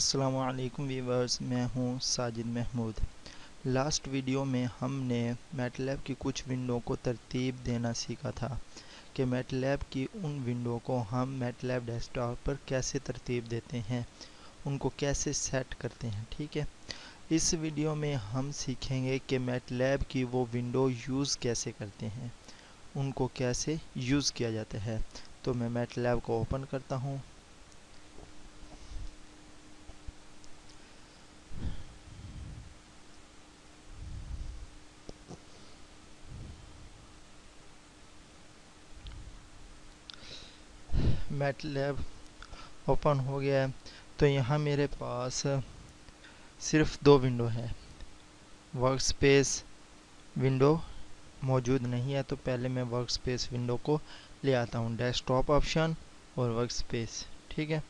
अस्सलामुअलैकुम वीवर्स, मैं हूं साजिद महमूद। लास्ट वीडियो में हमने मैटलैब की कुछ विंडो को तरतीब देना सीखा था कि मैटलैब की उन विंडो को हम मैटलैब डेस्कटॉप पर कैसे तरतीब देते हैं, उनको कैसे सेट करते हैं। ठीक है, इस वीडियो में हम सीखेंगे कि मैटलैब की वो विंडो यूज़ कैसे करते हैं, उनको कैसे यूज़ किया जाता है। तो मैं मैटलैब को ओपन करता हूँ। मैटलैब ओपन हो गया है। तो यहाँ मेरे पास सिर्फ दो विंडो है। वर्कस्पेस विंडो मौजूद नहीं है, तो पहले मैं वर्कस्पेस विंडो को ले आता हूँ। डेस्कटॉप ऑप्शन और वर्कस्पेस, ठीक है।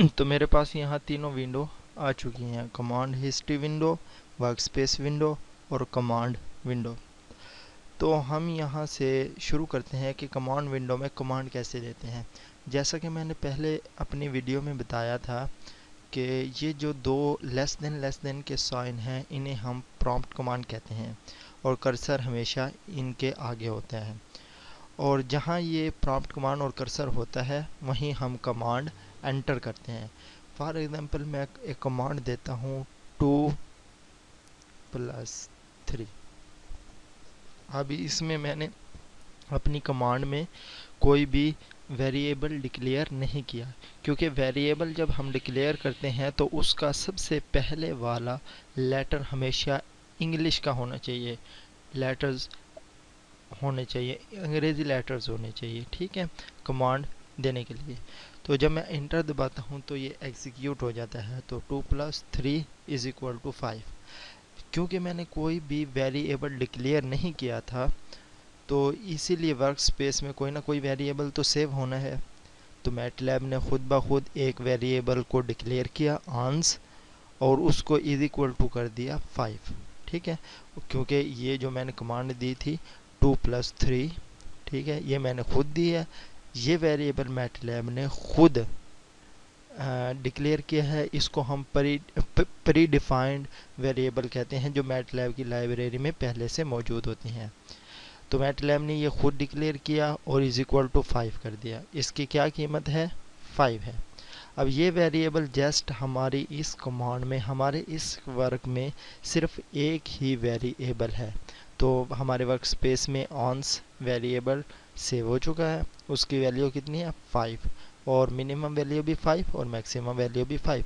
तो मेरे पास यहाँ तीनों विंडो आ चुकी हैं। Command history window, workspace window और कमांड विंडो। तो हम यहाँ से शुरू करते हैं कि कमांड विंडो में कमांड कैसे देते हैं। जैसा कि मैंने पहले अपनी वीडियो में बताया था कि ये जो दो लेस देन के साइन हैं, इन्हें हम प्रॉम्प्ट कमांड कहते हैं और कर्सर हमेशा इनके आगे होता है। और जहाँ ये प्रॉम्प्ट कमांड और कर्सर होता है, वहीं हम कमांड एंटर करते हैं। फॉर एग्जांपल मैं एक कमांड देता हूँ 2+3। अभी इसमें मैंने अपनी कमांड में कोई भी वेरिएबल डिक्लेयर नहीं किया, क्योंकि वेरिएबल जब हम डिक्लेयर करते हैं तो उसका सबसे पहले वाला लेटर हमेशा इंग्लिश का होना चाहिए, लेटर्स होने चाहिए, अंग्रेज़ी लेटर्स होने चाहिए। ठीक है, कमांड देने के लिए। तो जब मैं इंटर दबाता हूँ तो ये एग्जीक्यूट हो जाता है। तो 2+3=5। क्योंकि मैंने कोई भी वेरिएबल डिक्लेयर नहीं किया था, तो इसीलिए वर्कस्पेस में कोई ना कोई वेरिएबल तो सेव होना है। तो मैटलैब ने खुद ब खुद एक वेरिएबल को डिक्लेयर किया आंस, और उसको इज इक्वल टू कर दिया 5। ठीक है, क्योंकि ये जो मैंने कमांड दी थी 2+3, ठीक है, ये मैंने खुद दी है। ये वेरिएबल मैटलैब ने खुद डिक्लेयर किया है। इसको हम प्री डिफाइंड वेरिएबल कहते हैं, जो मैटलैब की लाइब्रेरी में पहले से मौजूद होती हैं। तो मैटलैब ने ये खुद डिक्लेयर किया और इज इक्वल टू 5 कर दिया। इसकी क्या कीमत है? 5 है। अब ये वेरिएबल जस्ट हमारी इस कमांड में, हमारे इस वर्क में सिर्फ एक ही वेरिएबल है। तो हमारे वर्क स्पेस में ऑन्स वेरिएबल सेव हो चुका है। उसकी वैल्यू कितनी है? 5। और मिनिमम वैल्यू भी 5 और मैक्सिमम वैल्यू भी 5।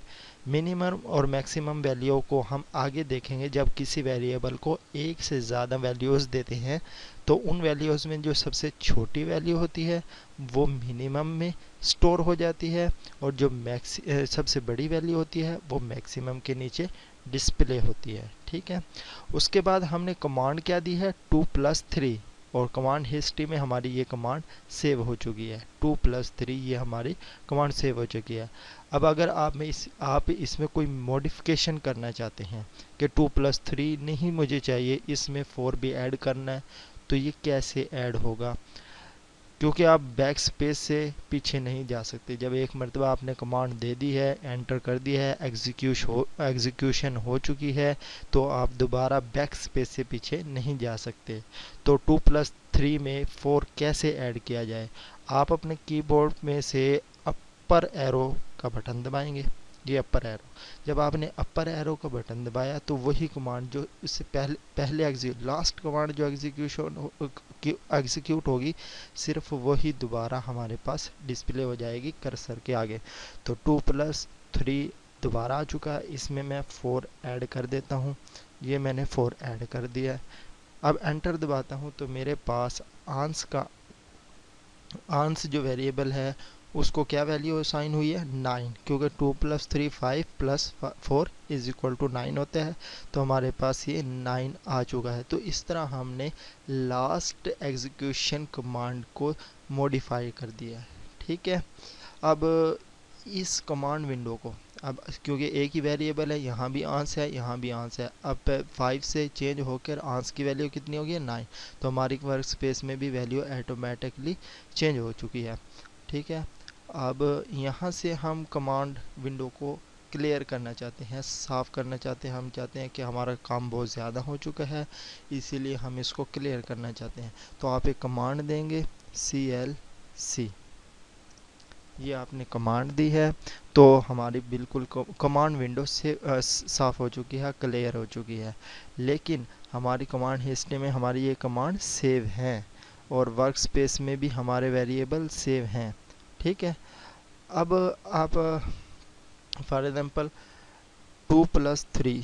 मिनिमम और मैक्सिमम वैल्यू को हम आगे देखेंगे। जब किसी वेरिएबल को एक से ज़्यादा वैल्यूज़ देते हैं, तो उन वैल्यूज़ में जो सबसे छोटी वैल्यू होती है वो मिनिमम में स्टोर हो जाती है, और जो सबसे बड़ी वैल्यू होती है वो मैक्सिमम के नीचे डिस्प्ले होती है। ठीक है, उसके बाद हमने कमांड क्या दी है? 2+3, और कमांड हिस्ट्री में हमारी ये कमांड सेव हो चुकी है। 2+3 ये हमारी कमांड सेव हो चुकी है। अब अगर आप इसमें कोई मॉडिफिकेशन करना चाहते हैं कि 2+3 नहीं मुझे चाहिए, इसमें 4 भी ऐड करना है, तो ये कैसे ऐड होगा? क्योंकि आप बैक स्पेस से पीछे नहीं जा सकते। जब एक मरतबा आपने कमांड दे दी है, एंटर कर दिया है, एग्जीक्यूशन हो चुकी है, तो आप दोबारा बैक स्पेस से पीछे नहीं जा सकते। तो 2+3 में 4 कैसे ऐड किया जाए? आप अपने कीबोर्ड में से अपर एरो का बटन दबाएंगे, ये अपर एरो। जब आपने अपर एरो का बटन दबाया तो वही कमांड जो इससे पहले लास्ट कमांड जो एग्जीक्यूट होगी, सिर्फ वही दोबारा हमारे पास डिस्प्ले हो जाएगी कर्सर के आगे। तो 2+3 दोबारा आ चुका है। इसमें मैं 4 ऐड कर देता हूँ। ये मैंने 4 ऐड कर दिया है। अब एंटर दबाता हूँ तो मेरे पास आंस जो वेरिएबल है उसको क्या वैल्यू असाइन हुई है? 9, क्योंकि 2+3 5 + 4 = 9 होता है। तो हमारे पास ये 9 आ चुका है। तो इस तरह हमने लास्ट एग्जीक्यूशन कमांड को मॉडिफाई कर दिया है। ठीक है, अब इस कमांड विंडो को, अब क्योंकि एक ही वेरिएबल है, यहाँ भी आंस है, यहाँ भी आंस है। अब 5 से चेंज होकर आंस की वैल्यू कितनी होगी? 9। तो हमारी वर्क स्पेस में भी वैल्यू ऑटोमेटिकली चेंज हो चुकी है। ठीक है, अब यहाँ से हम कमांड विंडो को क्लियर करना चाहते हैं, साफ़ करना चाहते हैं। हम चाहते हैं कि हमारा काम बहुत ज़्यादा हो चुका है, इसीलिए हम इसको क्लियर करना चाहते हैं। तो आप एक कमांड देंगे CLC, ये आपने कमांड दी है तो हमारी बिल्कुल कमांड विंडो से साफ़ हो चुकी है, क्लियर हो चुकी है। लेकिन हमारी कमांड हिस्ट्री में हमारी ये कमांड सेव हैं और वर्क स्पेस में भी हमारे वेरिएबल सेव हैं। ठीक है, अब आप फॉर एग्जांपल 2+3,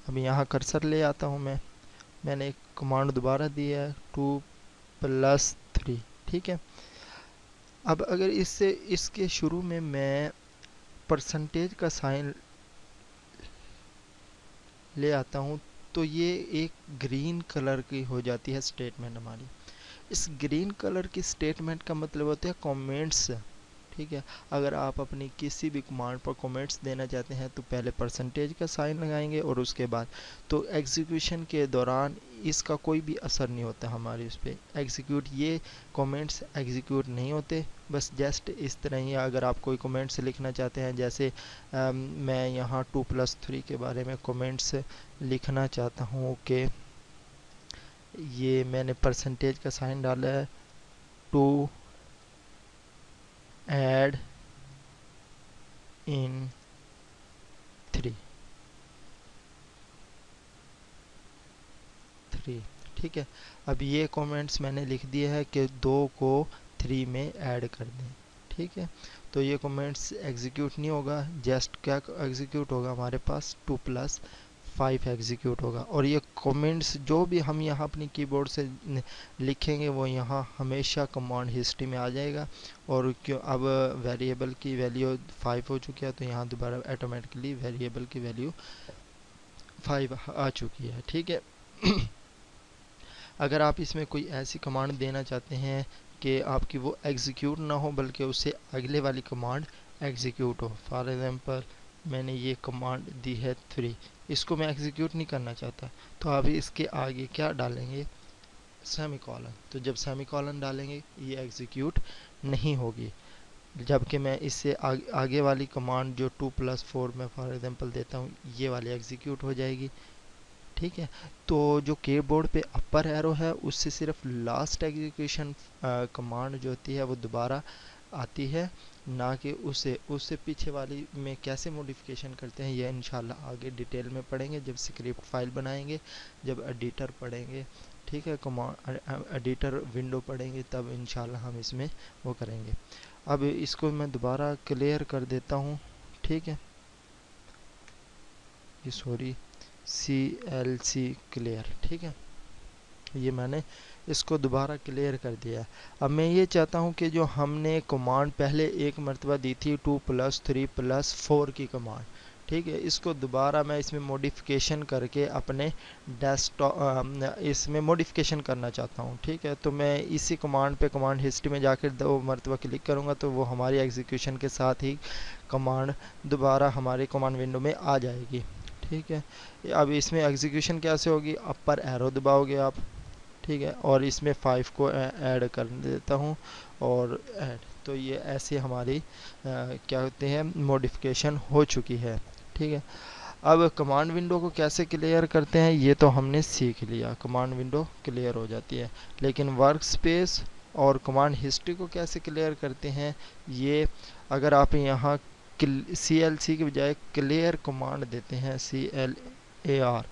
अब यहाँ कर्सर ले आता हूँ मैंने एक कमांड दोबारा दी है 2+3। ठीक है, अब अगर इसके शुरू में मैं परसेंटेज का साइन ले आता हूँ तो ये एक ग्रीन कलर की हो जाती है स्टेटमेंट हमारी। इस ग्रीन कलर की स्टेटमेंट का मतलब होता है कमेंट्स। ठीक है, अगर आप अपनी किसी भी कमांड पर कमेंट्स देना चाहते हैं तो पहले परसेंटेज का साइन लगाएंगे और उसके बाद तो एग्जीक्यूशन के दौरान इसका कोई भी असर नहीं होता हमारे उस पर एग्जीक्यूट, ये कमेंट्स एग्जीक्यूट नहीं होते। बस जस्ट इस तरह ही अगर आप कोई कमेंट्स लिखना चाहते हैं, जैसे मैं यहाँ 2+3 के बारे में कमेंट्स लिखना चाहता हूँ कि ये मैंने परसेंटेज का साइन डाला है टू ऐड इन 3। ठीक है, अब ये कमेंट्स मैंने लिख दिए है कि 2 को 3 में ऐड कर दें। ठीक है, तो ये कमेंट्स एग्जीक्यूट नहीं होगा, जस्ट क्या एग्जीक्यूट होगा हमारे पास 2+5 एग्जीक्यूट होगा। और ये कमेंट्स जो भी हम यहाँ अपनी कीबोर्ड से लिखेंगे वो यहाँ हमेशा कमांड हिस्ट्री में आ जाएगा। और क्यों अब वेरिएबल की वैल्यू 5 हो चुकी है तो यहाँ दोबारा ऑटोमेटिकली वेरिएबल की वैल्यू 5 आ चुकी है। ठीक है, अगर आप इसमें कोई ऐसी कमांड देना चाहते हैं कि आपकी वो एग्जीक्यूट ना हो बल्कि उससे अगले वाली कमांड एग्जीक्यूट हो, फॉर एग्जांपल मैंने ये कमांड दी है 3, इसको मैं एग्जीक्यूट नहीं करना चाहता तो आप इसके आगे क्या डालेंगे, सेमीकोलन। तो जब सेमीकोलन डालेंगे ये एग्जीक्यूट नहीं होगी, जबकि मैं इससे आगे वाली कमांड जो 2+4 में फॉर एग्जांपल देता हूँ ये वाली एग्जीक्यूट हो जाएगी। ठीक है, तो जो कीबोर्ड पे अपर एरो है उससे सिर्फ लास्ट एग्जीक्यूशन कमांड जो होती है वो दोबारा आती है, ना कि उससे पीछे वाली में कैसे मॉडिफिकेशन करते हैं ये इंशाल्लाह आगे डिटेल में पढ़ेंगे जब स्क्रिप्ट फाइल बनाएंगे, जब एडिटर पढ़ेंगे। ठीक है, कमांड एडिटर विंडो पढ़ेंगे तब इंशाल्लाह हम इसमें वो करेंगे। अब इसको मैं दोबारा क्लियर कर देता हूँ। ठीक है, ये सॉरी CLC क्लियर। ठीक है, ये मैंने इसको दोबारा क्लियर कर दिया। अब मैं ये चाहता हूँ कि जो हमने कमांड पहले एक मरतबा दी थी 2+3+4 की कमांड, ठीक है, इसको दोबारा मैं इसमें मॉडिफिकेशन करके अपने डेस्कटॉप इसमें मॉडिफिकेशन करना चाहता हूँ। ठीक है, तो मैं इसी कमांड पे कमांड हिस्ट्री में जाकर 2 मरतबा क्लिक करूँगा तो वो हमारी एग्जीक्यूशन के साथ ही कमांड दोबारा हमारे कमांड विंडो में आ जाएगी। ठीक है, अब इसमें एग्जीक्यूशन कैसे होगी, अपर एरो दबाओगे आप। ठीक है, और इसमें 5 को ऐड कर देता हूँ और ऐड, तो ये ऐसे हमारी क्या होते हैं मॉडिफिकेशन हो चुकी है। ठीक है, अब कमांड विंडो को कैसे क्लियर करते हैं ये तो हमने सीख लिया, कमांड विंडो क्लियर हो जाती है। लेकिन वर्क स्पेस और कमांड हिस्ट्री को कैसे क्लियर करते हैं, ये अगर आप यहाँ CLC के बजाय क्लियर कमांड देते हैं, CLAR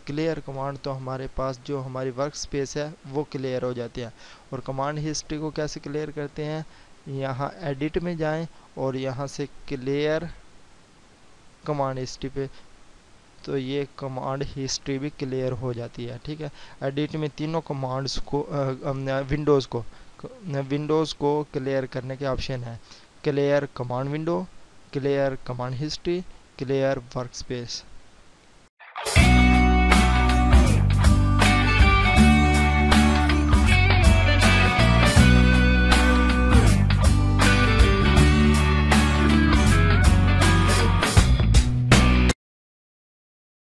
क्लियर कमांड, तो हमारे पास जो हमारी वर्क स्पेस है वो क्लियर हो जाती है। और कमांड हिस्ट्री को कैसे क्लियर करते हैं, यहाँ एडिट में जाएं और यहाँ से क्लियर कमांड हिस्ट्री पे, तो ये कमांड हिस्ट्री भी क्लियर हो जाती है। ठीक है, एडिट में तीनों कमांड्स को विंडोज़ को क्लियर करने के ऑप्शन है, clear command window, clear command history, clear work space.